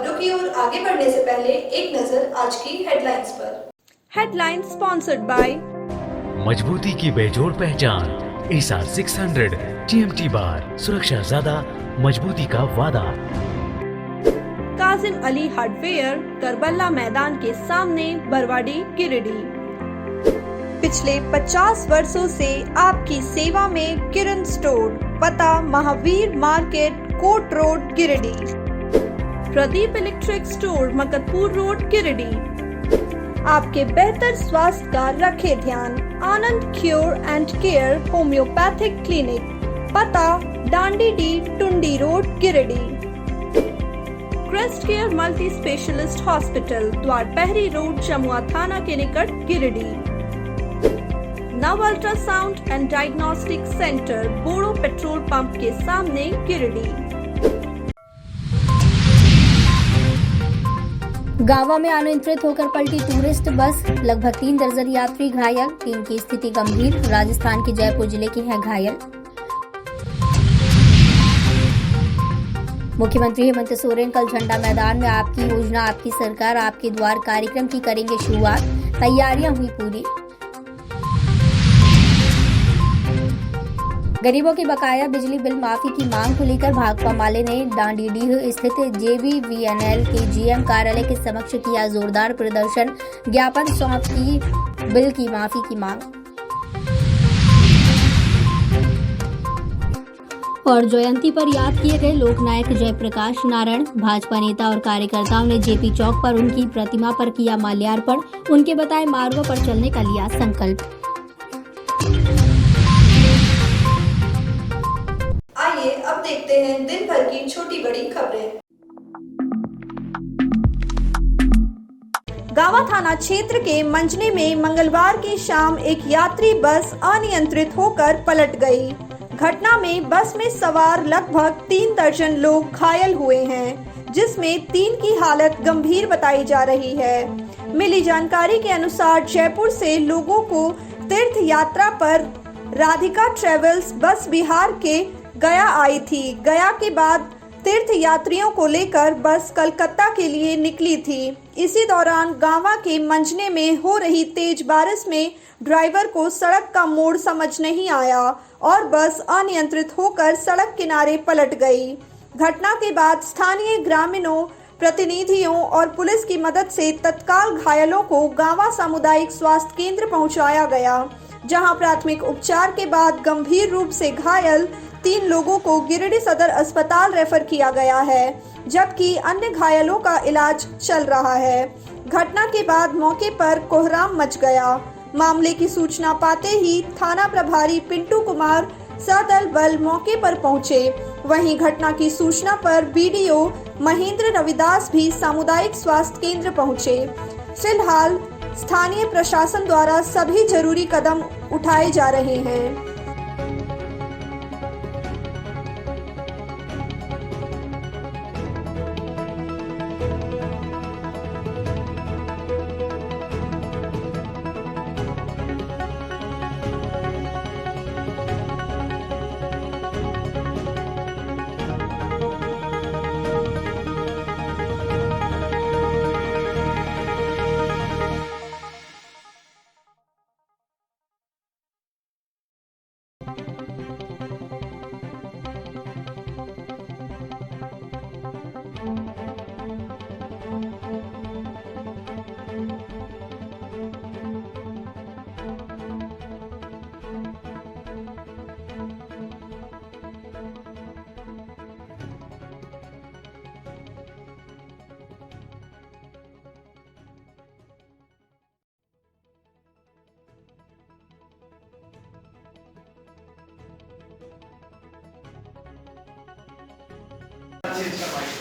खबरों की ओर आगे बढ़ने से पहले एक नजर आज की हेडलाइंस पर। हेडलाइन स्पॉन्सर्ड बाय मजबूती की बेजोड़ पहचान ASR 600 TMT बार, सुरक्षा ज्यादा, मजबूती का वादा। काजिम अली हार्डवेयर, करबला मैदान के सामने, बरवाडी, गिरिडीह। पिछले 50 वर्षों से आपकी सेवा में किरण स्टोर, पता Mahavir market, Kot road, Giridih. Pradeep electric store, Makatpur road, Giridih. आपके बेहतर स्वास्थ्य का रखे ध्यान, Anand cure and care homeopathic clinic, पता डांडी डी, Tundi road, Giridih. Crest care multi specialist hospital, Dwarpahari road, Jamua थाना के निकट, Giridih. Nav ultrasound and diagnostic centre, Bodo petrol pump के सामने, गिरिडीह। गांवा में अनियंत्रित होकर पलटी टूरिस्ट बस, लगभग 3 दर्जन यात्री घायल, 3 की स्थिति गंभीर। राजस्थान के जयपुर जिले के हैं घायल। मुख्यमंत्री हेमंत सोरेन कल झंडा मैदान में आपकी योजना आपकी सरकार आपके द्वार कार्यक्रम की करेंगे शुरुआत, तैयारियां हुई पूरी। गरीबों की बकाया बिजली बिल माफी की मांग को लेकर भाकपा माले ने डांडीडीह स्थित JBVNL के GM कार्यालय के समक्ष किया जोरदार प्रदर्शन, ज्ञापन सौंप की बिल की माफी की मांग। और जयंती पर याद किए गए लोकनायक जयप्रकाश नारायण। भाजपा नेता और कार्यकर्ताओं ने JP चौक पर उनकी प्रतिमा पर किया माल्यार्पण, उनके बताए मार्गों पर चलने का लिया संकल्प। आइए अब देखते हैं दिन भर की छोटी बड़ी खबरें। गावा थाना क्षेत्र के मंजने में मंगलवार की शाम एक यात्री बस अनियंत्रित होकर पलट गई। घटना में बस में सवार लगभग 3 दर्जन लोग घायल हुए हैं, जिसमें 3 की हालत गंभीर बताई जा रही है। मिली जानकारी के अनुसार जयपुर से लोगों को तीर्थ यात्रा पर राधिका ट्रेवल्स बस बिहार के गया आई थी। गया के बाद तीर्थ यात्रियों को लेकर बस कलकत्ता के लिए निकली थी। इसी दौरान गांवा के मंजने में हो रही तेज बारिश में ड्राइवर को सड़क का मोड़ समझ नहीं आया और बस अनियंत्रित होकर सड़क किनारे पलट गई। घटना के बाद स्थानीय ग्रामीणों, प्रतिनिधियों और पुलिस की मदद से तत्काल घायलों को गांवा सामुदायिक स्वास्थ्य केंद्र पहुंचाया गया, जहां प्राथमिक उपचार के बाद गंभीर रूप से घायल 3 लोगों को गिरिडीह सदर अस्पताल रेफर किया गया है, जबकि अन्य घायलों का इलाज चल रहा है। घटना के बाद मौके पर कोहराम मच गया। मामले की सूचना पाते ही थाना प्रभारी पिंटू कुमार सदल बल मौके पर पहुंचे। वहीं घटना की सूचना पर BDO महेंद्र रविदास भी सामुदायिक स्वास्थ्य केंद्र पहुंचे। फिलहाल स्थानीय प्रशासन द्वारा सभी जरूरी कदम उठाए जा रहे हैं।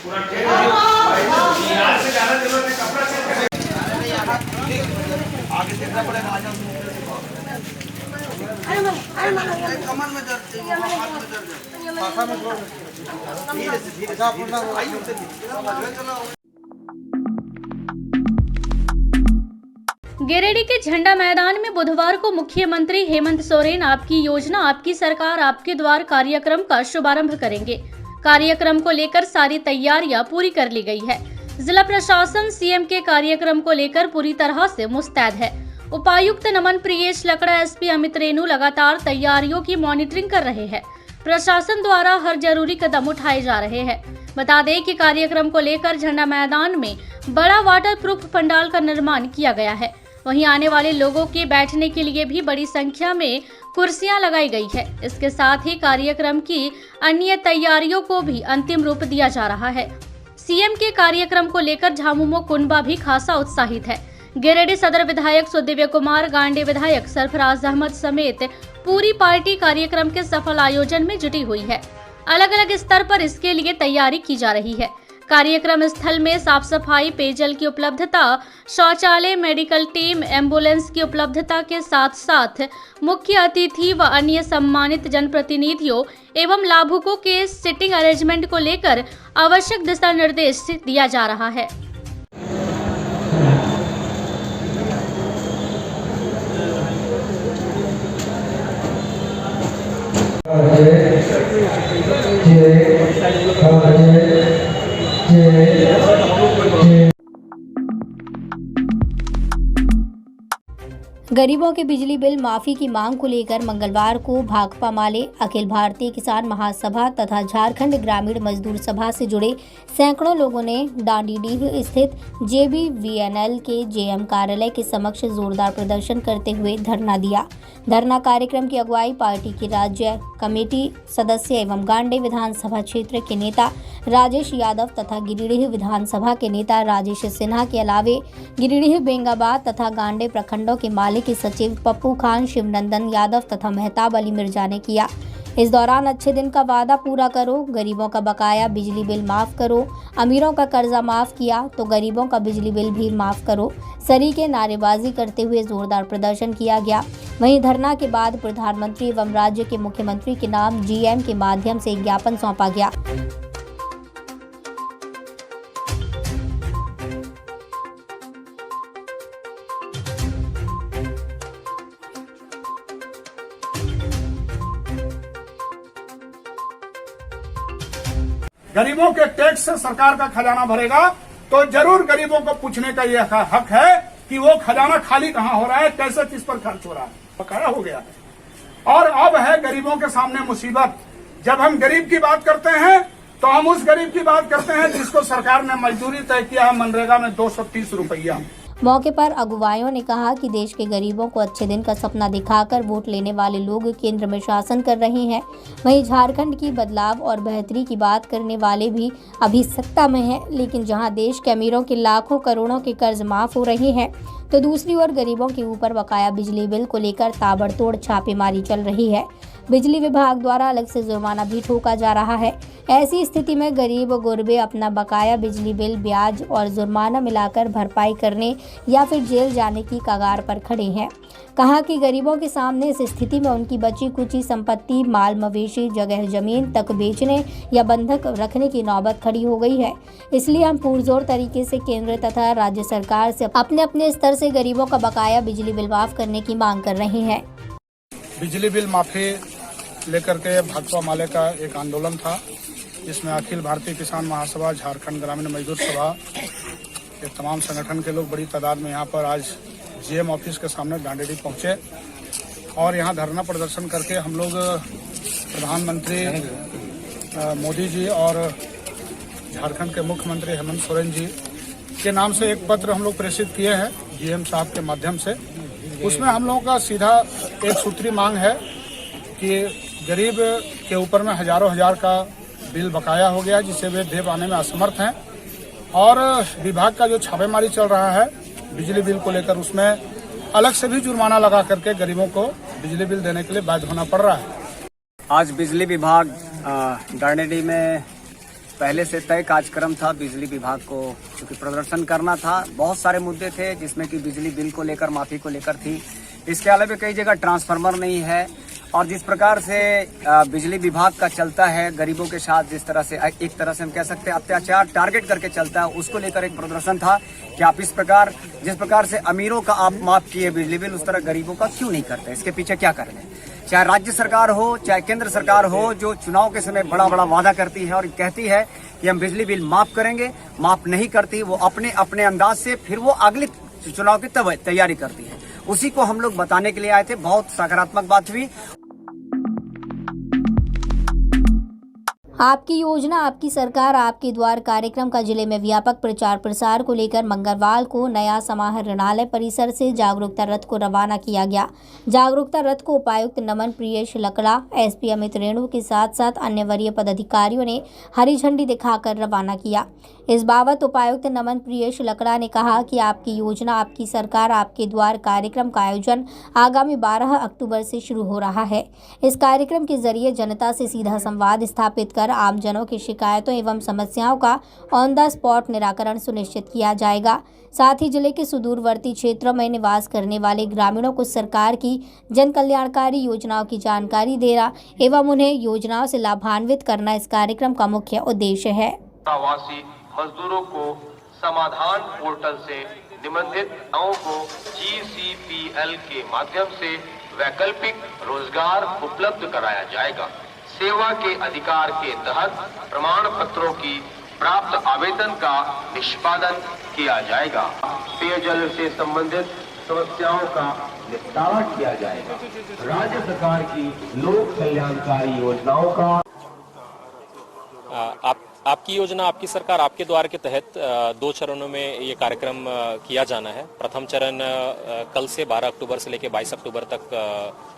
पूरा यहाँ से जाना जरूरत है, कपड़ा चेंज करें। आगे देखना पड़ेगा, आ जाओ। कमर में दर्द है, हाथ में दर्द है, पासा में जोड़ धीरे से धीरे चलो। गिरिडीह के झंडा मैदान में बुधवार को मुख्यमंत्री हेमंत सोरेन आपकी योजना आपकी सरकार आपके द्वार कार्यक्रम का शुभारंभ करेंगे। कार्यक्रम को लेकर सारी तैयारियां पूरी कर ली गई है। जिला प्रशासन सीएम के कार्यक्रम को लेकर पूरी तरह से मुस्तैद है। उपायुक्त नमन प्रियेश लकड़ा, एसपी अमित रेणु लगातार तैयारियों की मॉनिटरिंग कर रहे हैं। प्रशासन द्वारा हर जरूरी कदम उठाए जा रहे हैं। बता दें कि कार्यक्रम को लेकर झंडा मैदान में बड़ा वाटर प्रूफ पंडाल का निर्माण किया गया है। वहीं आने वाले लोगों के बैठने के लिए भी बड़ी संख्या में कुर्सियां लगाई गई है। इसके साथ ही कार्यक्रम की अन्य तैयारियों को भी अंतिम रूप दिया जा रहा है। सीएम के कार्यक्रम को लेकर झामुमो कुनबा भी खासा उत्साहित है। गिरिडीह सदर विधायक सुदिव्य कुमार, गांडे विधायक सरफराज अहमद समेत पूरी पार्टी कार्यक्रम के सफल आयोजन में जुटी हुई है। अलग अलग स्तर पर इसके लिए तैयारी की जा रही है। कार्यक्रम स्थल में साफ सफाई, पेयजल की उपलब्धता, शौचालय, मेडिकल टीम, एम्बुलेंस की उपलब्धता के साथ साथ मुख्य अतिथि व अन्य सम्मानित जनप्रतिनिधियों एवं लाभुकों के सिटिंग अरेंजमेंट को लेकर आवश्यक दिशा निर्देश दिया जा रहा है। गरीबों के बिजली बिल माफी की मांग को लेकर मंगलवार को भाकपा माले, अखिल भारतीय किसान महासभा तथा झारखंड ग्रामीण मजदूर सभा से जुड़े सैकड़ों लोगों ने डांडीडीह स्थित JBVNL के जेएम कार्यालय के समक्ष जोरदार प्रदर्शन करते हुए धरना दिया। धरना कार्यक्रम की अगुवाई पार्टी की राज्य कमेटी सदस्य एवं गांडे विधानसभा क्षेत्र के नेता राजेश यादव तथा गिरिडीह विधानसभा के नेता राजेश सिन्हा के अलावे गिरिडीह, बेंगाबाद तथा गांडे प्रखंडों के माले के सचिव पप्पू खान, शिवनंदन यादव तथा मेहताब अली मिर्जा ने किया। इस दौरान अच्छे दिन का वादा पूरा करो, गरीबों का बकाया बिजली बिल माफ करो, अमीरों का कर्जा माफ किया तो गरीबों का बिजली बिल भी माफ करो सरीके नारेबाजी करते हुए जोरदार प्रदर्शन किया गया। वहीं धरना के बाद प्रधानमंत्री एवं राज्य के मुख्यमंत्री के नाम GM के माध्यम से एक ज्ञापन सौंपा गया। गरीबों के टैक्स से सरकार का खजाना भरेगा तो जरूर गरीबों को पूछने का यह हक है कि वो खजाना खाली कहाँ हो रहा है, कैसे किस पर खर्च हो रहा है। बकाया हो गया है और अब है गरीबों के सामने मुसीबत। जब हम गरीब की बात करते हैं तो हम उस गरीब की बात करते हैं जिसको सरकार ने मजदूरी तय किया है मनरेगा में 230 रुपया। मौके पर अगुवाओं ने कहा कि देश के गरीबों को अच्छे दिन का सपना दिखाकर वोट लेने वाले लोग केंद्र में शासन कर रहे हैं। वहीं झारखंड की बदलाव और बेहतरी की बात करने वाले भी अभी सत्ता में हैं, लेकिन जहां देश के अमीरों के लाखों करोड़ों के कर्ज माफ हो रहे हैं तो दूसरी ओर गरीबों के ऊपर बकाया बिजली बिल को लेकर ताबड़तोड़ छापेमारी चल रही है। बिजली विभाग द्वारा अलग से जुर्माना भी ठोका जा रहा है। ऐसी स्थिति में गरीब गुरबे अपना बकाया बिजली बिल, ब्याज और जुर्माना मिलाकर भरपाई करने या फिर जेल जाने की कगार पर खड़े हैं। कहा कि गरीबों के सामने इस स्थिति में उनकी बची कुची संपत्ति, माल मवेशी, जगह जमीन तक बेचने या बंधक रखने की नौबत खड़ी हो गई है। इसलिए हम पुरजोर तरीके से केंद्र तथा राज्य सरकार से अपने अपने स्तर से गरीबों का बकाया बिजली बिल माफ करने की मांग कर रहे हैं। बिजली बिल माफी लेकर के भाकपा माले का एक आंदोलन था, जिसमें अखिल भारतीय किसान महासभा, झारखंड ग्रामीण मजदूर सभा के तमाम संगठन के लोग बड़ी तादाद में यहाँ पर आज GM ऑफिस के सामने डांडीडीह पहुंचे और यहाँ धरना प्रदर्शन करके हम लोग प्रधानमंत्री मोदी जी और झारखंड के मुख्यमंत्री हेमंत सोरेन जी के नाम से एक पत्र हम लोग प्रेषित किए हैं GM साहब के माध्यम से। उसमें हम लोगों का सीधा एक सूत्री मांग है कि गरीब के ऊपर में हजारों हजार का बिल बकाया हो गया, जिसे वे दे पाने में असमर्थ हैं और विभाग का जो छापेमारी चल रहा है बिजली बिल को लेकर, उसमें अलग से भी जुर्माना लगा करके गरीबों को बिजली बिल देने के लिए बाध्य होना पड़ रहा है। आज बिजली विभाग डांडीडीह में पहले से तय कार्यक्रम था। बिजली विभाग को चूंकि प्रदर्शन करना था, बहुत सारे मुद्दे थे जिसमें कि बिजली बिल को लेकर, माफी को लेकर थी। इसके अलावा कई जगह ट्रांसफार्मर नहीं है और जिस प्रकार से बिजली विभाग का चलता है गरीबों के साथ, जिस तरह से एक तरह से हम कह सकते हैं अत्याचार टारगेट करके चलता है, उसको लेकर एक प्रदर्शन था कि आप इस प्रकार जिस प्रकार से अमीरों का आप माफ किए बिजली बिल, उस तरह गरीबों का क्यों नहीं करते, इसके पीछे क्या कर रहे हैं। चाहे राज्य सरकार हो चाहे केंद्र सरकार हो, जो चुनाव के समय बड़ा बड़ा वादा करती है और कहती है कि हम बिजली बिल माफ करेंगे। माफ नहीं करती वो अपने अपने अंदाज से फिर वो अगले चुनाव की तैयारी करती है। उसी को हम लोग बताने के लिए आए थे। बहुत सकारात्मक बात हुई। आपकी योजना आपकी सरकार आपके द्वार कार्यक्रम का जिले में व्यापक प्रचार प्रसार को लेकर मंगलवार को नया समाहरणालय परिसर से जागरूकता रथ को रवाना किया गया। जागरूकता रथ को उपायुक्त नमन प्रियेश लकड़ा, एसपी अमित रेणु के साथ साथ अन्य वरीय पदाधिकारियों ने हरी झंडी दिखाकर रवाना किया। इस बाबत उपायुक्त नमन प्रियेश लकड़ा ने कहा कि आपकी योजना आपकी सरकार आपके द्वार कार्यक्रम का आयोजन आगामी 12 अक्टूबर से शुरू हो रहा है। इस कार्यक्रम के जरिए जनता से सीधा संवाद स्थापित कर आमजनों की शिकायतों एवं समस्याओं का ऑन द स्पॉट निराकरण सुनिश्चित किया जाएगा। साथ ही जिले के सुदूरवर्ती क्षेत्रों में निवास करने वाले ग्रामीणों को सरकार की जन कल्याणकारी योजनाओं की जानकारी देना एवं उन्हें योजनाओं से लाभान्वित करना इस कार्यक्रम का मुख्य उद्देश्य है। प्रवासी मजदूरों को समाधान पोर्टल से निबंधित गांवों को GCPL के माध्यम से वैकल्पिक रोजगार उपलब्ध कराया जाएगा। सेवा के अधिकार के तहत प्रमाण पत्रों की प्राप्त आवेदन का निष्पादन किया जाएगा। पेयजल से संबंधित समस्याओं का निपटारा किया जाएगा। राज्य सरकार की लोक कल्याणकारी योजनाओं का आपकी योजना आपकी सरकार आपके द्वार के तहत 2 चरणों में ये कार्यक्रम किया जाना है। प्रथम चरण कल से 12 अक्टूबर से लेकर 22 अक्टूबर तक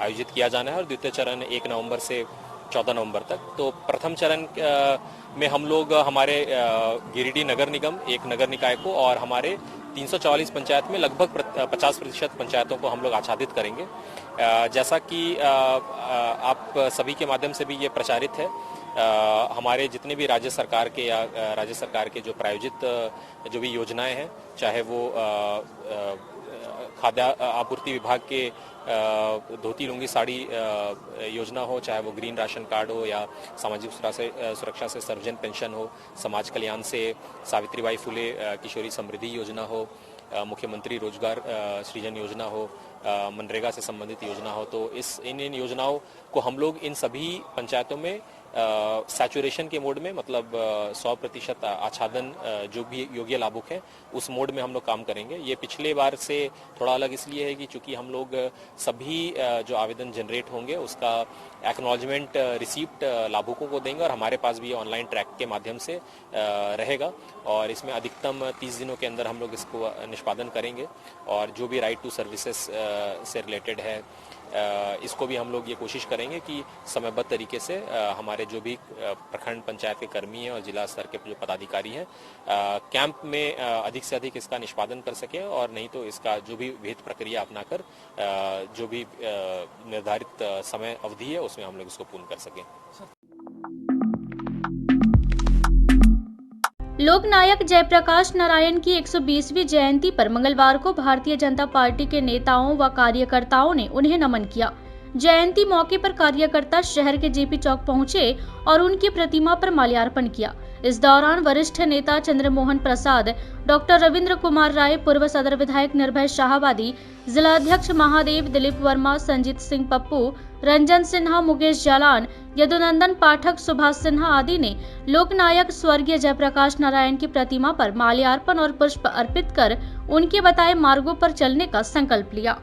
आयोजित किया जाना है और द्वितीय चरण 1 नवंबर से 14 नवंबर तक। तो प्रथम चरण में हम लोग हमारे गिरिडीह नगर निगम, एक नगर निकाय को और हमारे 344 पंचायत में लगभग 50% पंचायतों को हम लोग आच्छादित करेंगे। जैसा कि आप सभी के माध्यम से भी ये प्रचारित है, हमारे जितने भी राज्य सरकार के या राज्य सरकार के जो प्रायोजित जो भी योजनाएं हैं, चाहे वो खाद्य आपूर्ति विभाग के धोती लुंगी साड़ी योजना हो, चाहे वो ग्रीन राशन कार्ड हो या सामाजिक सुरक्षा से सर्वजन पेंशन हो, समाज कल्याण से सावित्रीबाई फुले किशोरी समृद्धि योजना हो, मुख्यमंत्री रोजगार सृजन योजना हो, मनरेगा से संबंधित योजना हो, तो इन योजनाओं को हम लोग इन सभी पंचायतों में सैचुरेशन के मोड में, मतलब 100% आच्छादन जो भी योग्य लाभुक है उस मोड में हम लोग काम करेंगे। ये पिछले बार से थोड़ा अलग इसलिए है कि चूंकि हम लोग सभी जो आवेदन जनरेट होंगे उसका एक्नॉलेजमेंट रिसीप्ट लाभुकों को देंगे और हमारे पास भी ऑनलाइन ट्रैक के माध्यम से रहेगा और इसमें अधिकतम 30 दिनों के अंदर हम लोग इसको निष्पादन करेंगे। और जो भी राइट टू सर्विसेज से रिलेटेड है इसको भी हम लोग ये कोशिश करेंगे कि समयबद्ध तरीके से हमारे जो भी प्रखंड पंचायत के कर्मी हैं और जिला स्तर के जो पदाधिकारी हैं कैंप में अधिक से अधिक इसका निष्पादन कर सकें और नहीं तो इसका जो भी विहित प्रक्रिया अपनाकर जो भी निर्धारित समय अवधि है उसमें हम लोग इसको पूर्ण कर सकें। लोकनायक जयप्रकाश नारायण की 120वीं जयंती पर मंगलवार को भारतीय जनता पार्टी के नेताओं व कार्यकर्ताओं ने उन्हें नमन किया। जयंती मौके पर कार्यकर्ता शहर के जेपी चौक पहुंचे और उनकी प्रतिमा पर माल्यार्पण किया। इस दौरान वरिष्ठ नेता चंद्रमोहन प्रसाद, डॉक्टर रविंद्र कुमार राय, पूर्व सदर विधायक निर्भय शाहवादी, जिलाध्यक्ष महादेव, दिलीप वर्मा, संजीत सिंह पप्पू, रंजन सिन्हा, मुकेश जालान, यदुनंदन पाठक, सुभाष सिन्हा आदि ने लोकनायक स्वर्गीय जयप्रकाश नारायण की प्रतिमा पर माल्यार्पण और पुष्प अर्पित कर उनके बताए मार्गों पर चलने का संकल्प लिया।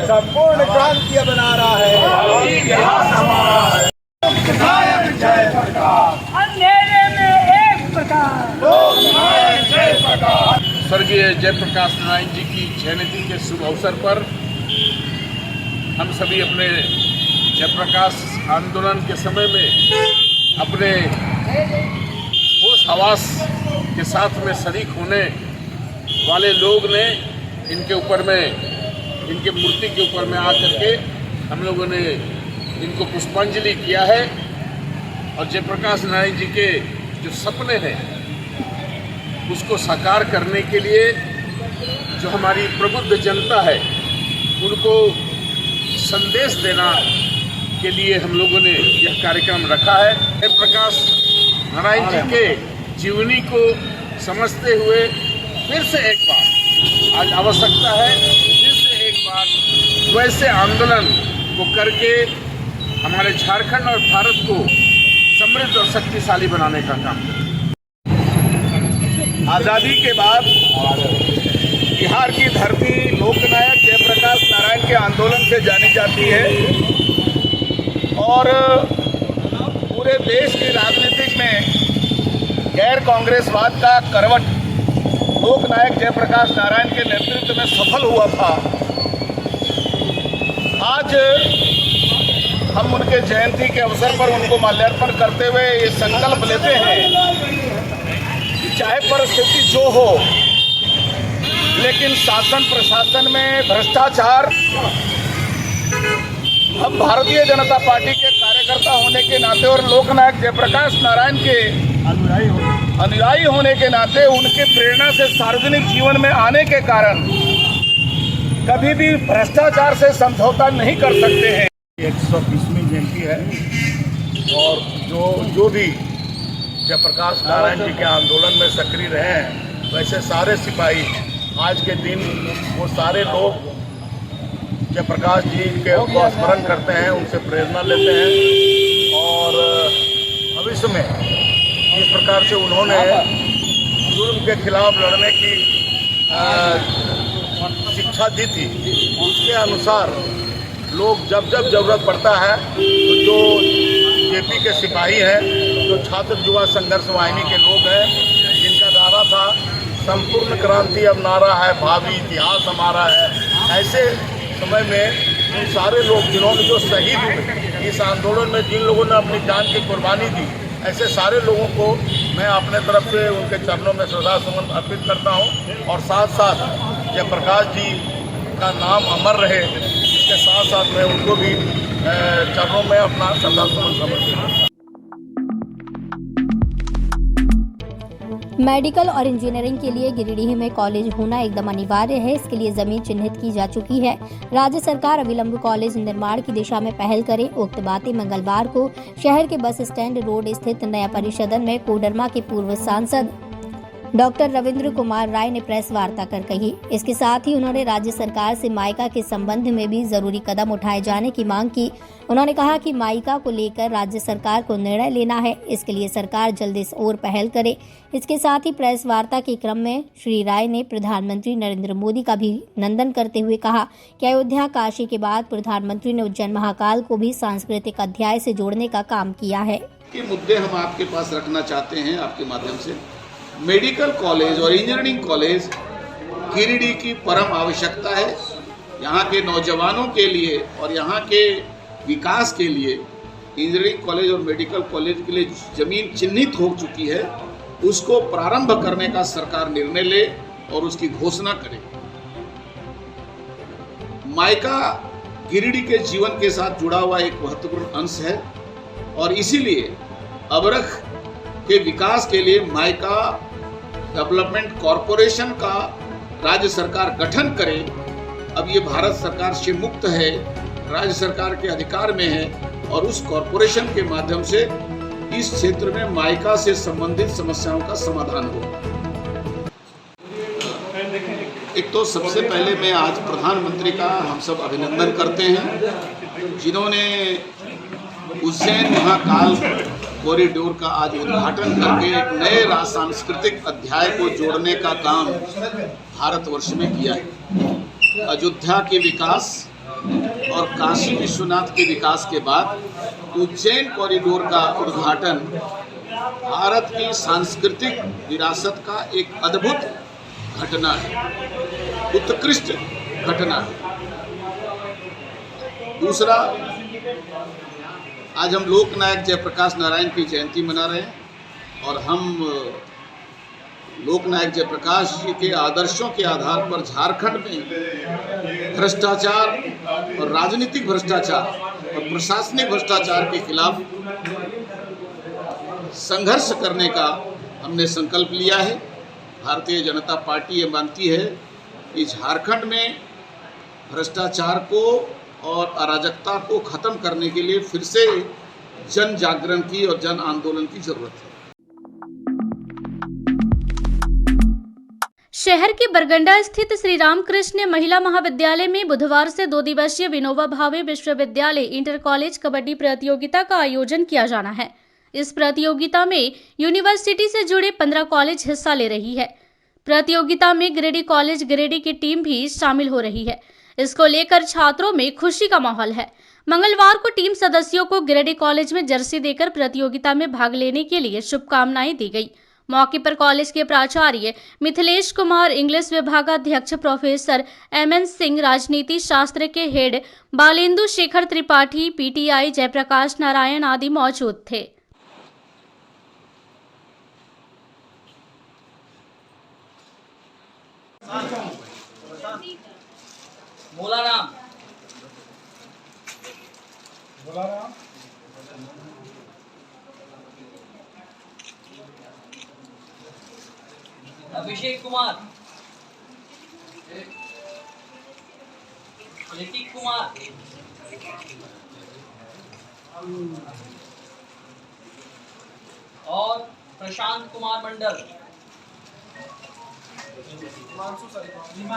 संपूर्ण क्रांति बना रहा है। अंधेरे में एक प्रकाश, स्वर्गीय जयप्रकाश नारायण जी की जयंती के शुभ अवसर पर हम सभी अपने जयप्रकाश आंदोलन के समय में अपने होश हवास के साथ में शरीक होने वाले लोग ने इनके ऊपर में, इनके मूर्ति के ऊपर में आकर के हम लोगों ने इनको पुष्पांजलि किया है और जयप्रकाश नारायण जी के जो सपने हैं उसको साकार करने के लिए जो हमारी प्रबुद्ध जनता है उनको संदेश देना के लिए हम लोगों ने यह कार्यक्रम रखा है। जयप्रकाश नारायण जी के जीवनी को समझते हुए फिर से एक बार आज आवश्यकता है, फिर से एक बार वैसे आंदोलन को करके हमारे झारखंड और भारत को समृद्ध और शक्तिशाली बनाने का काम। आज़ादी के बाद बिहार की धरती लोकनायक जयप्रकाश नारायण के आंदोलन से जानी जाती है और पूरे देश की राजनीतिक में गैर कांग्रेसवाद का करवट लोकनायक जयप्रकाश नारायण के नेतृत्व में सफल हुआ था। आज हम उनके जयंती के अवसर पर उनको माल्यार्पण करते हुए ये संकल्प लेते हैं कि चाहे परिस्थिति जो हो, लेकिन शासन प्रशासन में भ्रष्टाचार हम भारतीय जनता पार्टी के कार्यकर्ता होने के नाते और लोकनायक जयप्रकाश नारायण के अनुयायी होने के नाते उनके प्रेरणा से सार्वजनिक जीवन में आने के कारण कभी भी भ्रष्टाचार से समझौता नहीं कर सकते हैं। 120वीं जयंती है और जो भी जयप्रकाश नारायण जी के आंदोलन में सक्रिय रहे हैं, वैसे सारे सिपाही आज के दिन वो सारे लोग जयप्रकाश जी के स्मरण करते हैं, उनसे प्रेरणा लेते हैं और भविष्य में जिस प्रकार से उन्होंने जुर्म के खिलाफ लड़ने की शिक्षा दी थी, उसके अनुसार लोग जब जब जरूरत पड़ता है तो जो जेपी के सिपाही हैं, जो छात्र युवा संघर्ष वाहिनी के लोग हैं, जिनका नारा था संपूर्ण क्रांति अब नारा है, भावी इतिहास हमारा है, ऐसे समय में उन सारे लोग जिन्होंने जो शहीद हुए इस आंदोलन में, जिन लोगों ने अपनी जान की कुर्बानी दी, ऐसे सारे लोगों को मैं अपने तरफ से उनके चरणों में श्रद्धासुमन अर्पित करता हूं और साथ साथ जयप्रकाश जी का नाम अमर रहे, इसके साथ साथ मैं उनको भी चरणों में अपना श्रद्धासुमन समर्पित करता हूं। मेडिकल और इंजीनियरिंग के लिए गिरिडीह में कॉलेज होना एकदम अनिवार्य है। इसके लिए जमीन चिन्हित की जा चुकी है। राज्य सरकार अविलंब कॉलेज निर्माण की दिशा में पहल करे। उक्त बातें मंगलवार को शहर के बस स्टैंड रोड स्थित नया परिसदन में कोडरमा के पूर्व सांसद डॉक्टर रविंद्र कुमार राय ने प्रेस वार्ता कर कही। इसके साथ ही उन्होंने राज्य सरकार से माइका के संबंध में भी जरूरी कदम उठाए जाने की मांग की। उन्होंने कहा कि माइका को लेकर राज्य सरकार को निर्णय लेना है, इसके लिए सरकार जल्द इस ओर पहल करे। इसके साथ ही प्रेस वार्ता के क्रम में श्री राय ने प्रधानमंत्री नरेंद्र मोदी का भी अभिनंदन करते हुए कहा कि अयोध्या काशी के बाद प्रधानमंत्री ने उज्जैन महाकाल को भी सांस्कृतिक अध्याय से जोड़ने का काम किया है। ये मुद्दे हम आपके पास रखना चाहते हैं आपके माध्यम से। मेडिकल कॉलेज और इंजीनियरिंग कॉलेज गिरिडीह की परम आवश्यकता है। यहाँ के नौजवानों के लिए और यहाँ के विकास के लिए इंजीनियरिंग कॉलेज और मेडिकल कॉलेज के लिए जमीन चिन्हित हो चुकी है, उसको प्रारंभ करने का सरकार निर्णय ले और उसकी घोषणा करे। माइका गिरिडीह के जीवन के साथ जुड़ा हुआ एक महत्वपूर्ण अंश है और इसीलिए अबरख के विकास के लिए माइका डेवलपमेंट कॉरपोरेशन का राज्य सरकार गठन करे। अब ये भारत सरकार से मुक्त है, राज्य सरकार के अधिकार में है और उस कॉरपोरेशन के माध्यम से इस क्षेत्र में माइका से संबंधित समस्याओं का समाधान हो। एक तो सबसे पहले मैं आज प्रधानमंत्री का हम सब अभिनंदन करते हैं, जिन्होंने उज्जैन महाकाल कॉरिडोर का आज उद्घाटन करके एक नए सांस्कृतिक अध्याय को जोड़ने का काम भारतवर्ष में किया है। अयोध्या के विकास और काशी विश्वनाथ के विकास के बाद उज्जैन कॉरिडोर का उद्घाटन भारत की सांस्कृतिक विरासत का एक अद्भुत घटना है, उत्कृष्ट घटना है। दूसरा, आज हम लोकनायक जयप्रकाश नारायण की जयंती मना रहे हैं और हम लोकनायक जयप्रकाश जी के आदर्शों के आधार पर झारखंड में भ्रष्टाचार और राजनीतिक भ्रष्टाचार और प्रशासनिक भ्रष्टाचार के खिलाफ संघर्ष करने का हमने संकल्प लिया है। भारतीय जनता पार्टी ये मानती है कि झारखंड में भ्रष्टाचार को और अराजकता को खत्म करने के लिए फिर से जन जागरण की और जन आंदोलन की जरूरत है। शहर के बरगंडा स्थित श्री रामकृष्ण महिला महाविद्यालय में बुधवार से 2 दिवसीय विनोबा भावे विश्वविद्यालय इंटर कॉलेज कबड्डी प्रतियोगिता का आयोजन किया जाना है। इस प्रतियोगिता में यूनिवर्सिटी से जुड़े 15 कॉलेज हिस्सा ले रही है। प्रतियोगिता में गिरिडीह कॉलेज गिरिडीह की टीम भी शामिल हो रही है। इसको लेकर छात्रों में खुशी का माहौल है। मंगलवार को टीम सदस्यों को गिरिडीह कॉलेज में जर्सी देकर प्रतियोगिता में भाग लेने के लिए शुभकामनाएं दी गई। मौके पर कॉलेज के प्राचार्य मिथिलेश कुमार, इंग्लिश विभागाध्यक्ष प्रोफेसर MN सिंह, राजनीति शास्त्र के हेड बालेंदु शेखर त्रिपाठी, PTI जयप्रकाश नारायण आदि मौजूद थे। अभिषेक कुमार, ऋतिक कुमार, और प्रशांत कुमार मंडल,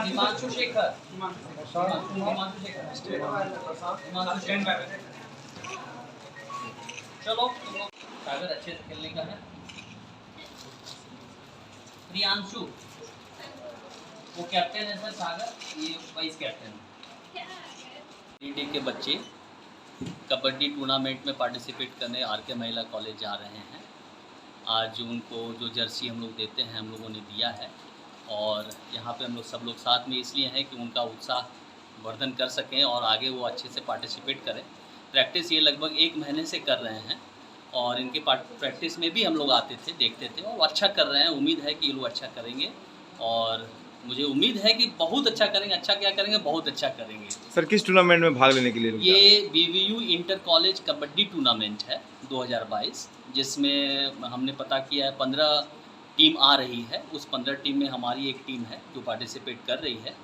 हिमांशु शेखर, चलो सागर अच्छे से खेलने का है। प्रियांशु वो कैप्टन है सर, सागर ये वाइस कैप्टन है। गिरिडीह के बच्चे कबड्डी टूर्नामेंट में पार्टिसिपेट करने RK महिला कॉलेज जा रहे हैं। आज उनको जो जर्सी हम लोग देते हैं हम लोगों ने दिया है, और यहाँ पे हम लोग सब लोग साथ में इसलिए हैं कि उनका उत्साह वर्धन कर सकें और आगे वो अच्छे से पार्टिसिपेट करें। प्रैक्टिस ये लगभग 1 महीने से कर रहे हैं, और इनके प्रैक्टिस में भी हम लोग आते थे, देखते थे, और अच्छा कर रहे हैं। उम्मीद है कि ये लोग अच्छा करेंगे, और मुझे उम्मीद है कि बहुत अच्छा करेंगे। अच्छा क्या करेंगे, बहुत अच्छा करेंगे। सर किस टूर्नामेंट में भाग लेने के लिए? ये BVU inter college kabaddi tournament है 2022, जिसमें हमने पता किया है 15 टीम आ रही है। उस 15 टीम में हमारी एक टीम है जो पार्टिसिपेट कर रही है,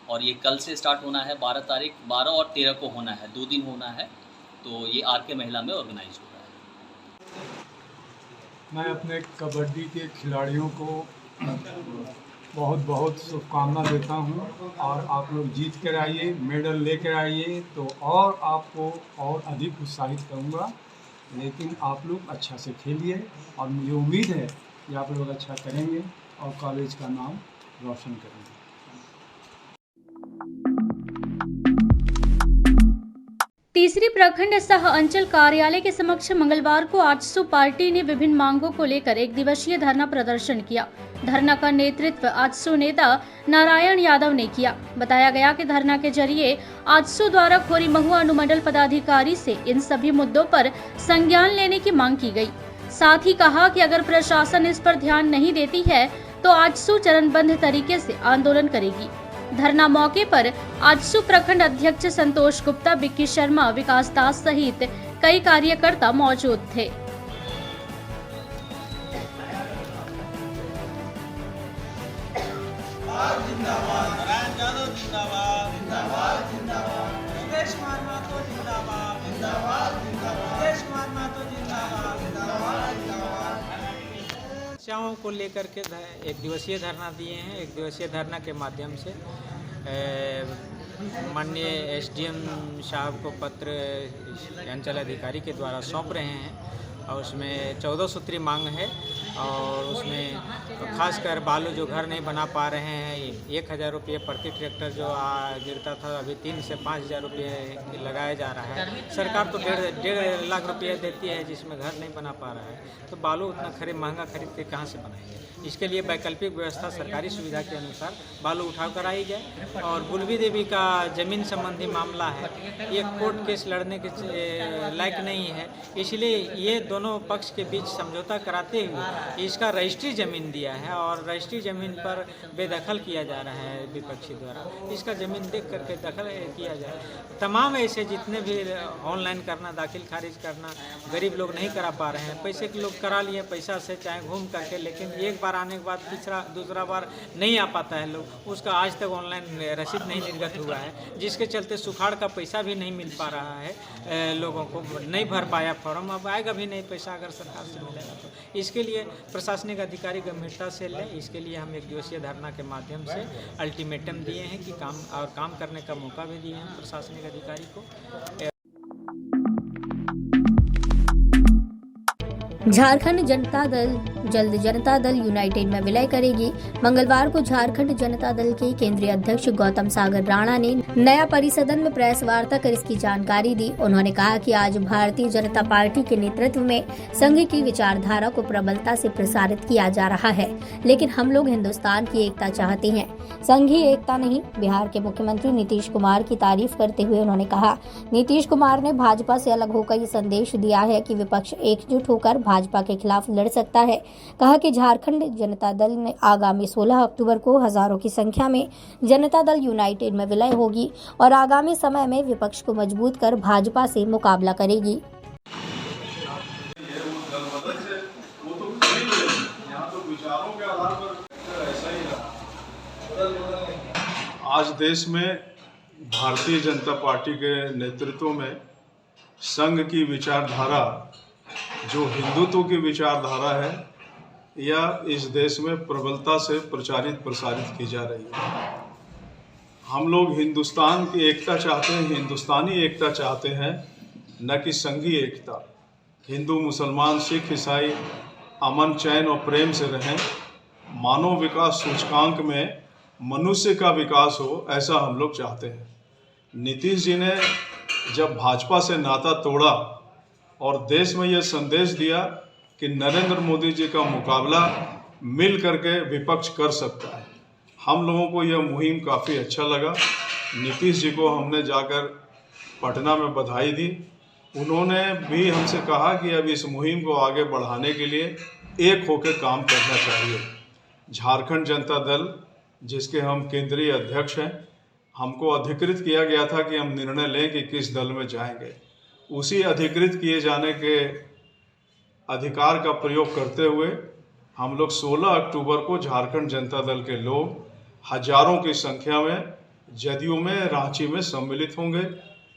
और ये कल से स्टार्ट होना है। 12 तारीख, 12 और 13 को होना है, 2 दिन होना है। तो ये RK महिला में ऑर्गेनाइज हो रहा है। मैं अपने कबड्डी के खिलाड़ियों को बहुत बहुत शुभकामना देता हूं, और आप लोग जीत कर आइए, मेडल लेकर आइए, तो और आपको और अधिक उत्साहित करूंगा। लेकिन आप लोग अच्छा से खेलिए, और मुझे उम्मीद है कि आप लोग अच्छा करेंगे और कॉलेज का नाम रोशन करेंगे। तीसरी प्रखंड सह अंचल कार्यालय के समक्ष मंगलवार को आजसू पार्टी ने विभिन्न मांगों को लेकर 1 दिवसीय धरना प्रदर्शन किया। धरना का नेतृत्व आजसू नेता नारायण यादव ने किया। बताया गया कि धरना के जरिए आजसू द्वारा खोरी महुआ अनुमंडल पदाधिकारी से इन सभी मुद्दों पर संज्ञान लेने की मांग की गई। साथ ही कहा कि अगर प्रशासन इस पर ध्यान नहीं देती है तो आजसू चरणबद्ध तरीके से आंदोलन करेगी। धरना मौके पर आजसू प्रखंड अध्यक्ष संतोष गुप्ता, विक्की शर्मा, विकास दास सहित कई कार्यकर्ता मौजूद थे। समस्याओं को लेकर के 1 दिवसीय धरना दिए हैं। 1 दिवसीय धरना के माध्यम से माननीय SDM साहब को पत्र अंचल अधिकारी के द्वारा सौंप रहे हैं, और उसमें 14 सूत्री मांग है, और उसमें खासकर बालू जो घर नहीं बना पा रहे हैं, 1000 रुपये प्रति ट्रैक्टर जो गिरता था, अभी 3 से 5000 रुपये लगाया जा रहा है। सरकार तो 1.5 लाख रुपये देती है जिसमें घर नहीं बना पा रहा है, तो बालू उतना महंगा खरीद के कहाँ से बनाएंगे। इसके लिए वैकल्पिक व्यवस्था सरकारी सुविधा के अनुसार बालू उठा कर आई जाए। और गुलवी देवी का ज़मीन संबंधी मामला है, ये कोर्ट केस लड़ने के लायक नहीं है, इसलिए ये दोनों पक्ष के बीच समझौता कराते हुए इसका रजिस्ट्री ज़मीन दिया है और रजिस्ट्री ज़मीन पर बेदखल किया जा रहा है विपक्षी द्वारा। इसका ज़मीन देख करके दखल किया जाए। तमाम ऐसे जितने भी ऑनलाइन करना, दाखिल खारिज करना, गरीब लोग नहीं करा पा रहे हैं। पैसे के लोग करा लिए पैसा से, चाहे घूम करके, लेकिन एक बार आने के बाद दूसरा बार नहीं आ पाता है लोग। उसका आज तक ऑनलाइन रसीद नहीं निर्गत हुआ है, जिसके चलते सुखाड़ का पैसा भी नहीं मिल पा रहा है। लोगों को नहीं भर पाया फॉर्म, अब आएगा भी नहीं पैसा अगर सरकार से मिलेगा तो। इसके लिए प्रशासनिक अधिकारी गंभीरता से लें। इसके लिए हम एक दिवसीय धरना के माध्यम से अल्टीमेटम दिए हैं कि काम करने का मौका भी दिए हैं प्रशासनिक अधिकारी को। झारखंड जनता दल जल्द जनता दल यूनाइटेड में विलय करेगी। मंगलवार को झारखंड जनता दल के केंद्रीय अध्यक्ष गौतम सागर राणा ने नया परिसदन में प्रेस वार्ता कर इसकी जानकारी दी। उन्होंने कहा कि आज भारतीय जनता पार्टी के नेतृत्व में संघ की विचारधारा को प्रबलता से प्रसारित किया जा रहा है, लेकिन हम लोग हिंदुस्तान की एकता चाहते हैं, संघीय एकता नहीं। बिहार के मुख्यमंत्री नीतीश कुमार की तारीफ करते हुए उन्होंने कहा, नीतीश कुमार ने भाजपा से अलग होकर ये संदेश दिया है कि विपक्ष एकजुट होकर भाजपा के खिलाफ लड़ सकता है। कहा कि झारखंड जनता दल में आगामी 16 अक्टूबर को हजारों की संख्या में जनता दल यूनाइटेड में विलय होगी और आगामी समय में विपक्ष को मजबूत कर भाजपा से मुकाबला करेगी। आज देश में भारतीय जनता पार्टी के नेतृत्व में संघ की विचारधारा, जो हिंदुत्व की विचारधारा है, यह इस देश में प्रबलता से प्रचारित प्रसारित की जा रही है। हम लोग हिंदुस्तान की एकता चाहते हैं, हिंदुस्तानी एकता चाहते हैं, न कि संघीय एकता। हिंदू, मुसलमान, सिख, ईसाई अमन, चैन और प्रेम से रहें। मानव विकास सूचकांक में मनुष्य का विकास हो, ऐसा हम लोग चाहते हैं। नीतीश जी ने जब भाजपा से नाता तोड़ा और देश में यह संदेश दिया कि नरेंद्र मोदी जी का मुकाबला मिल करके विपक्ष कर सकता है, हम लोगों को यह मुहिम काफ़ी अच्छा लगा। नीतीश जी को हमने जाकर पटना में बधाई दी। उन्होंने भी हमसे कहा कि अब इस मुहिम को आगे बढ़ाने के लिए एक होकर काम करना चाहिए। झारखंड जनता दल, जिसके हम केंद्रीय अध्यक्ष हैं, हमको अधिकृत किया गया था कि हम निर्णय लें कि किस दल में जाएंगे। उसी अधिकृत किए जाने के अधिकार का प्रयोग करते हुए हम लोग 16 अक्टूबर को झारखंड जनता दल के लोग हजारों की संख्या में जदयू में रांची में सम्मिलित होंगे।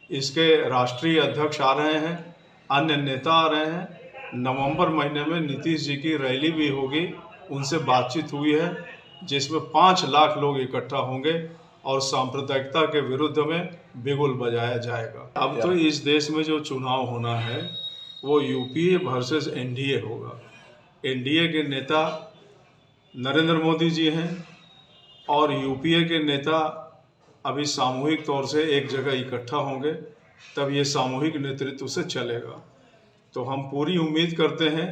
इसके राष्ट्रीय अध्यक्ष आ रहे हैं, अन्य नेता आ रहे हैं। नवंबर महीने में नीतीश जी की रैली भी होगी, उनसे बातचीत हुई है, जिसमें 5 लाख लोग इकट्ठा होंगे और सांप्रदायिकता के विरुद्ध में बिगुल बजाया जाएगा। अब तो इस देश में जो चुनाव होना है वो यूपीए वर्सेस एनडीए होगा। एनडीए के नेता नरेंद्र मोदी जी हैं और यूपीए के नेता अभी सामूहिक तौर से एक जगह इकट्ठा होंगे, तब ये सामूहिक नेतृत्व से चलेगा। तो हम पूरी उम्मीद करते हैं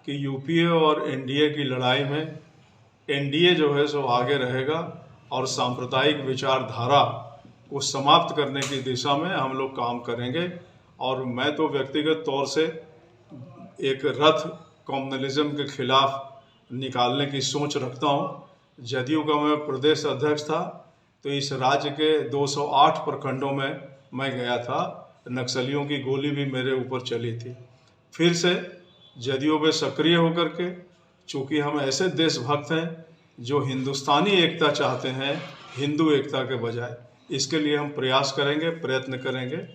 कि यूपीए और एनडीए की लड़ाई में एनडीए जो है सो आगे रहेगा और सांप्रदायिक विचारधारा को समाप्त करने की दिशा में हम लोग काम करेंगे। और मैं तो व्यक्तिगत तौर से एक रथ कम्युनलिज्म के खिलाफ निकालने की सोच रखता हूँ। जदयू का मैं प्रदेश अध्यक्ष था, तो इस राज्य के 208 प्रखंडों में मैं गया था। नक्सलियों की गोली भी मेरे ऊपर चली थी। फिर से जदयू में सक्रिय होकर के, चूँकि हम ऐसे देशभक्त हैं जो हिंदुस्तानी एकता चाहते हैं, हिंदू एकता के बजाय, इसके लिए हम प्रयास करेंगे, प्रयत्न करेंगे।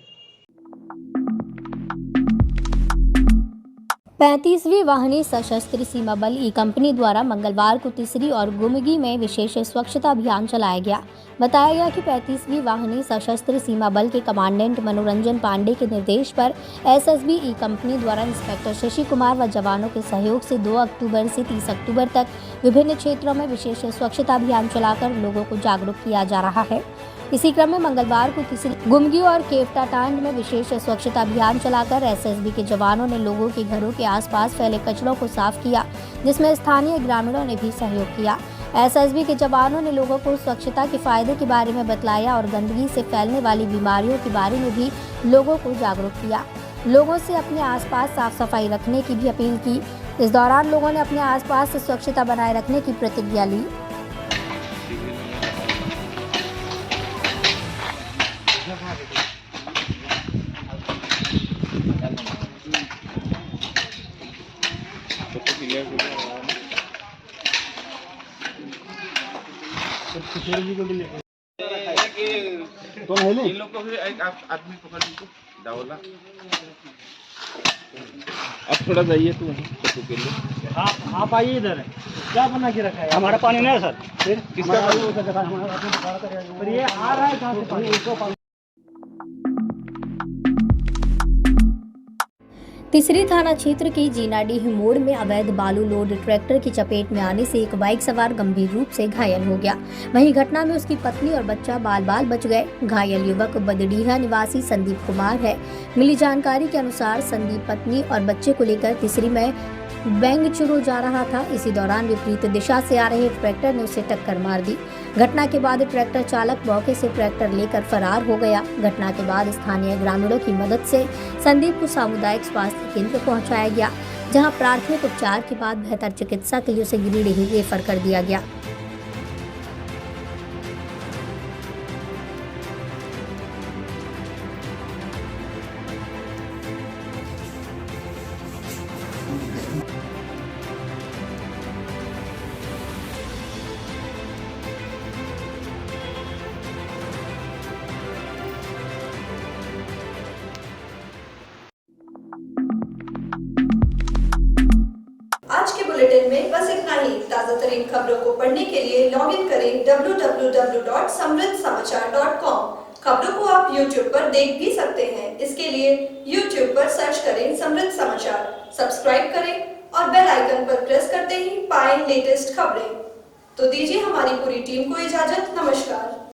35वीं वाहिनी सशस्त्र सीमा बल ई कंपनी द्वारा मंगलवार को तीसरी और गुमगी में विशेष स्वच्छता अभियान चलाया गया। बताया गया कि 35वीं वाहिनी सशस्त्र सीमा बल के कमांडेंट मनोरंजन पांडे के निर्देश पर एसएसबी ई कंपनी द्वारा इंस्पेक्टर शशि कुमार व जवानों के सहयोग से 2 अक्टूबर से 30 अक्टूबर तक विभिन्न क्षेत्रों में विशेष स्वच्छता अभियान चलाकर लोगों को जागरूक किया जा रहा है। इसी क्रम में मंगलवार को तीसरी गुमगी और केवटाटांड में विशेष स्वच्छता अभियान चलाकर एसएसबी के जवानों ने लोगों के घरों के आसपास फैले कचरों को साफ किया, जिसमें स्थानीय ग्रामीणों ने भी सहयोग किया। एसएसबी के जवानों ने लोगों को स्वच्छता के फायदे के बारे में बतलाया और गंदगी से फैलने वाली बीमारियों के बारे में भी लोगों को जागरूक किया। लोगों से अपने आसपास साफ सफाई रखने की भी अपील की। इस दौरान लोगों ने अपने आसपास स्वच्छता बनाए रखने की प्रतिज्ञा ली। इन लोग को भी एक आदमी पकड़ लीजिए दावला। अब थोड़ा जाइए तू वहीं के लिए। आप आइए इधर। क्या बना के रखा है? हमारा पानी नहीं है सर। फिर किसका पानी? पर ये आ रहा है कहाँ से पानी? इसको पानी। तीसरी थाना क्षेत्र के जीनाडीह मोड़ में अवैध बालू लोड ट्रैक्टर की चपेट में आने से एक बाइक सवार गंभीर रूप से घायल हो गया। वहीं घटना में उसकी पत्नी और बच्चा बाल बाल बच गए। घायल युवक बदडीहा निवासी संदीप कुमार है। मिली जानकारी के अनुसार संदीप पत्नी और बच्चे को लेकर तीसरी में बेंगचुरु जा रहा था। इसी दौरान विपरीत दिशा से आ रहे ट्रैक्टर ने उसे टक्कर मार दी। घटना के बाद ट्रैक्टर चालक मौके से ट्रैक्टर लेकर फरार हो गया। घटना के बाद स्थानीय ग्रामीणों की मदद से संदीप को सामुदायिक स्वास्थ्य केंद्र पहुंचाया गया, जहां प्राथमिक उपचार के बाद बेहतर चिकित्सा के लिए उसे गिरिडीह रेफर कर दिया गया। आज के बुलेटिन में बस इतना ही। ताजा तरीन खबरों को पढ़ने के लिए लॉग इन करें www.samriddhsamachar.com। खबरों को आप YouTube पर देख भी सकते हैं। इसके लिए YouTube पर सर्च करें समृद्ध समाचार, सब्सक्राइब करें और बेल आइकन पर प्रेस करते ही पाएं लेटेस्ट खबरें। तो दीजिए हमारी पूरी टीम को इजाजत। नमस्कार।